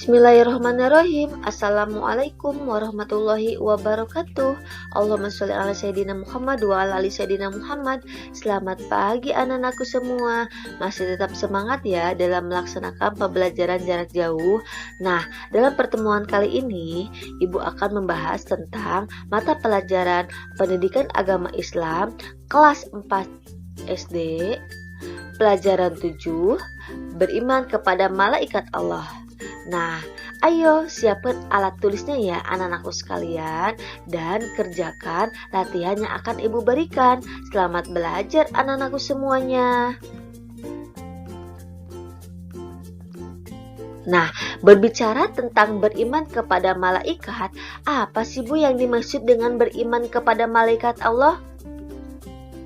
Bismillahirrahmanirrahim. Assalamualaikum warahmatullahi wabarakatuh. Allahumma sholli ala sayyidina Muhammad wa ala ali sayyidina Muhammad. Selamat pagi anak-anakku semua. Masih tetap semangat ya dalam melaksanakan pembelajaran jarak jauh. Nah, dalam pertemuan kali ini Ibu akan membahas tentang mata pelajaran Pendidikan Agama Islam kelas 4 SD, pelajaran 7, beriman kepada malaikat Allah. Nah, ayo siapkan alat tulisnya ya anak-anakku sekalian dan kerjakan latihan yang akan Ibu berikan. Selamat belajar anak-anakku semuanya. Nah, berbicara tentang beriman kepada malaikat, apa sih Bu yang dimaksud dengan beriman kepada malaikat Allah?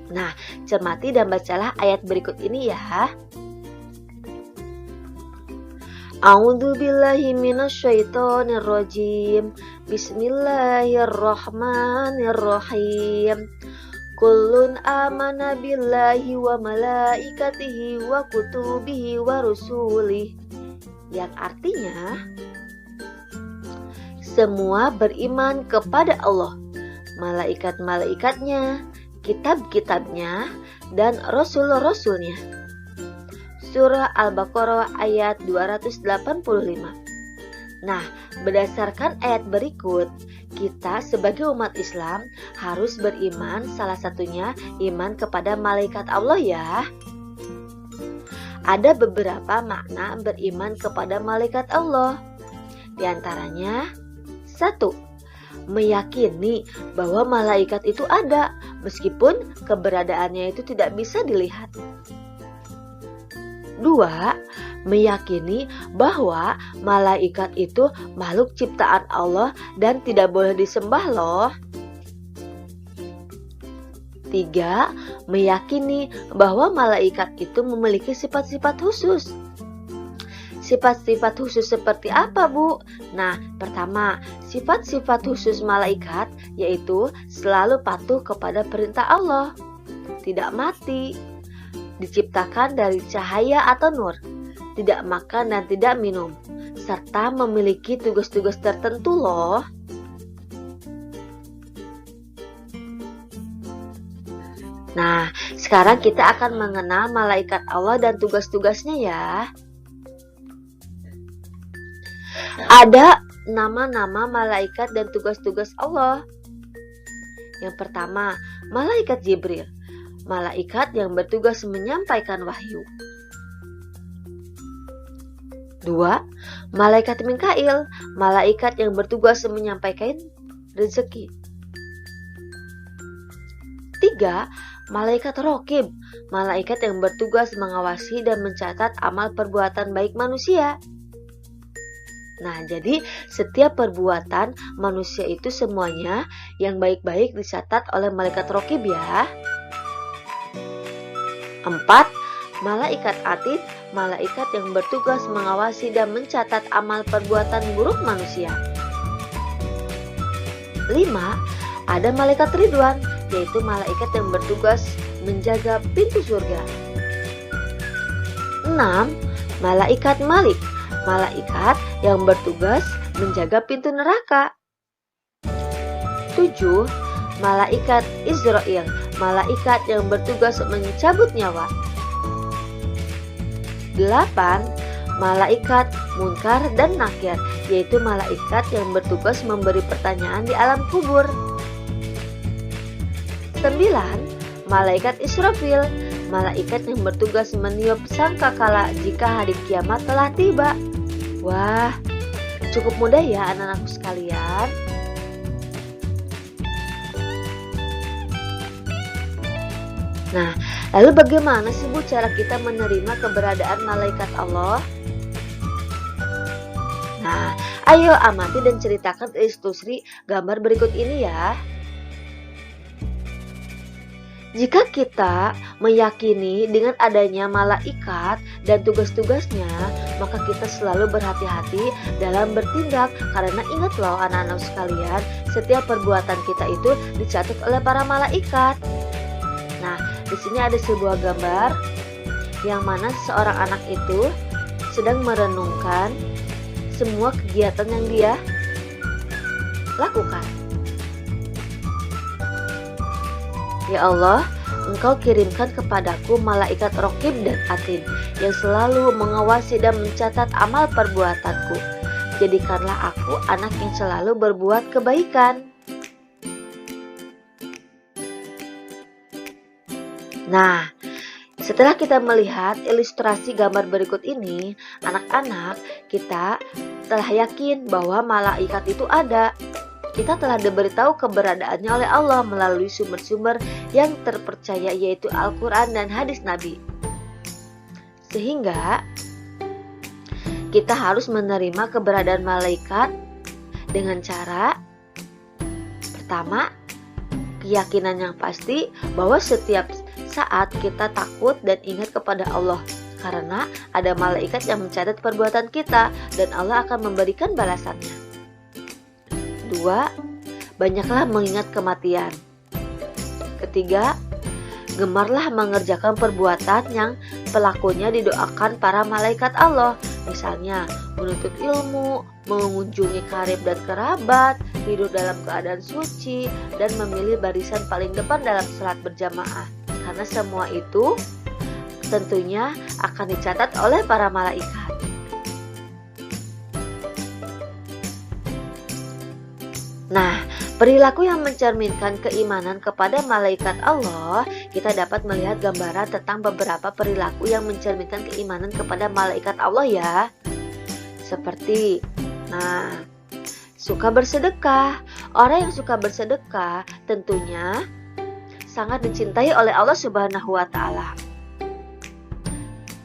Nah, cermati dan bacalah ayat berikut ini ya. A'udzubillahi minasyaitonirrajim. Bismillahirrahmanirrahim. Kullun amana billahi wa malaikatihi wa kutubihi wa rusulih. Yang artinya semua beriman kepada Allah, malaikat-malaikatnya, kitab-kitabnya, dan rasul-rasulnya. Surah Al-Baqarah ayat 285. Nah, berdasarkan ayat berikut, kita sebagai umat Islam harus beriman, salah satunya iman kepada malaikat Allah ya. Ada beberapa makna beriman kepada malaikat Allah. Di antaranya, 1. Meyakini bahwa malaikat itu ada meskipun keberadaannya itu tidak bisa dilihat. 2. Meyakini bahwa malaikat itu makhluk ciptaan Allah dan tidak boleh disembah loh. 3. Meyakini bahwa malaikat itu memiliki sifat-sifat khusus. Sifat-sifat khusus seperti apa, Bu? Nah, pertama, sifat-sifat khusus malaikat yaitu selalu patuh kepada perintah Allah, tidak mati, diciptakan dari cahaya atau nur, tidak makan dan tidak minum, serta memiliki tugas-tugas tertentu loh. Nah, sekarang kita akan mengenal malaikat Allah dan tugas-tugasnya ya. Ada nama-nama malaikat dan tugas-tugas Allah. Yang pertama, malaikat Jibril, malaikat yang bertugas menyampaikan wahyu. 2. Malaikat Mikail, malaikat yang bertugas menyampaikan rezeki. 3. Malaikat Raqib, malaikat yang bertugas mengawasi dan mencatat amal perbuatan baik manusia. Nah, jadi setiap perbuatan manusia itu semuanya yang baik-baik dicatat oleh malaikat Raqib ya. 4. Malaikat Atid, malaikat yang bertugas mengawasi dan mencatat amal perbuatan buruk manusia. 5. Ada malaikat Ridwan, yaitu malaikat yang bertugas menjaga pintu surga. 6. Malaikat Malik, malaikat yang bertugas menjaga pintu neraka. 7. Malaikat Israel, malaikat yang bertugas mencabut nyawa. 8. Malaikat Munkar dan Nakir, yaitu malaikat yang bertugas memberi pertanyaan di alam kubur. 9. Malaikat Israfil, malaikat yang bertugas meniup sangkakala jika hari kiamat telah tiba. Wah, cukup mudah ya anak-anakku sekalian. Nah, lalu bagaimana sih Bu cara kita menerima keberadaan malaikat Allah? Nah, ayo amati dan ceritakan ilustrasi gambar berikut ini ya. Jika kita meyakini dengan adanya malaikat dan tugas-tugasnya, maka kita selalu berhati-hati dalam bertindak. Karena ingat loh anak-anak sekalian, setiap perbuatan kita itu dicatat oleh para malaikat. Nah, di sini ada sebuah gambar yang mana seorang anak itu sedang merenungkan semua kegiatan yang dia lakukan. Ya Allah, Engkau kirimkan kepadaku malaikat Raqib dan Atid yang selalu mengawasi dan mencatat amal perbuatanku. Jadikanlah aku anak yang selalu berbuat kebaikan. Nah, setelah kita melihat ilustrasi gambar berikut ini, anak-anak, kita telah yakin bahwa malaikat itu ada. Kita telah diberitahu keberadaannya oleh Allah melalui sumber-sumber yang terpercaya, yaitu Al-Quran dan hadis Nabi. Sehingga kita harus menerima keberadaan malaikat dengan cara pertama, keyakinan yang pasti bahwa setiap saat kita takut dan ingat kepada Allah, karena ada malaikat yang mencatat perbuatan kita dan Allah akan memberikan balasannya. 2. Banyaklah mengingat kematian. Ketiga, gemarlah mengerjakan perbuatan yang pelakunya didoakan para malaikat Allah. Misalnya, menuntut ilmu, mengunjungi karib dan kerabat, hidup dalam keadaan suci, dan memilih barisan paling depan dalam salat berjamaah. Karena semua itu tentunya akan dicatat oleh para malaikat. Nah, perilaku yang mencerminkan keimanan kepada malaikat Allah, kita dapat melihat gambaran tentang beberapa perilaku yang mencerminkan keimanan kepada malaikat Allah ya. Seperti, suka bersedekah. Orang yang suka bersedekah tentunya sangat dicintai oleh Allah Subhanahu wa Ta'ala.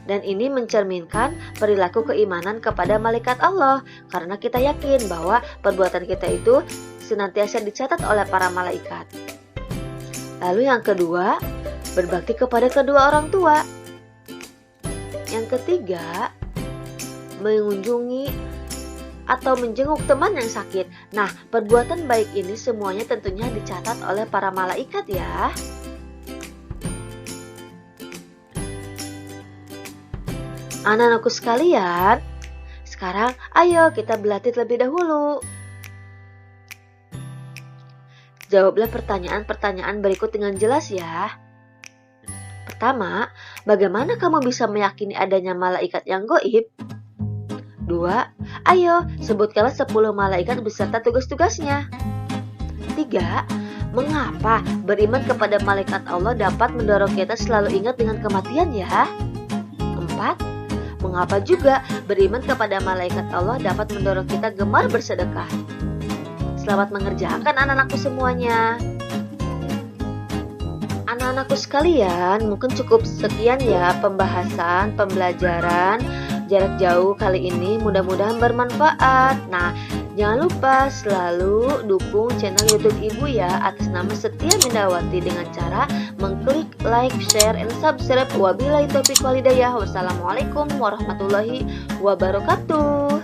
Dan ini mencerminkan perilaku keimanan kepada malaikat Allah, karena kita yakin bahwa perbuatan kita itu senantiasa dicatat oleh para malaikat. Lalu yang kedua, berbakti kepada kedua orang tua. Yang ketiga, mengunjungi atau menjenguk teman yang sakit. Nah, perbuatan baik ini semuanya tentunya dicatat oleh para malaikat ya. Anak-anakku sekalian, sekarang ayo kita berlatih terlebih dahulu. Jawablah pertanyaan-pertanyaan berikut dengan jelas ya. Pertama, bagaimana kamu bisa meyakini adanya malaikat yang gaib? 2. Ayo, sebutkanlah 10 malaikat beserta tugas-tugasnya. 3. Mengapa beriman kepada malaikat Allah dapat mendorong kita selalu ingat dengan kematian ya? 4. Mengapa juga beriman kepada malaikat Allah dapat mendorong kita gemar bersedekah? Selamat mengerjakan anak-anakku semuanya. Anak-anakku sekalian, mungkin cukup sekian ya pembelajaran jarak jauh kali ini. Mudah-mudahan bermanfaat. Nah, jangan lupa selalu dukung channel YouTube Ibu ya atas nama Setia Mindawati dengan cara mengklik like, share, and subscribe. Wabillahi taufiq walhidayah. Wassalamualaikum warahmatullahi wabarakatuh.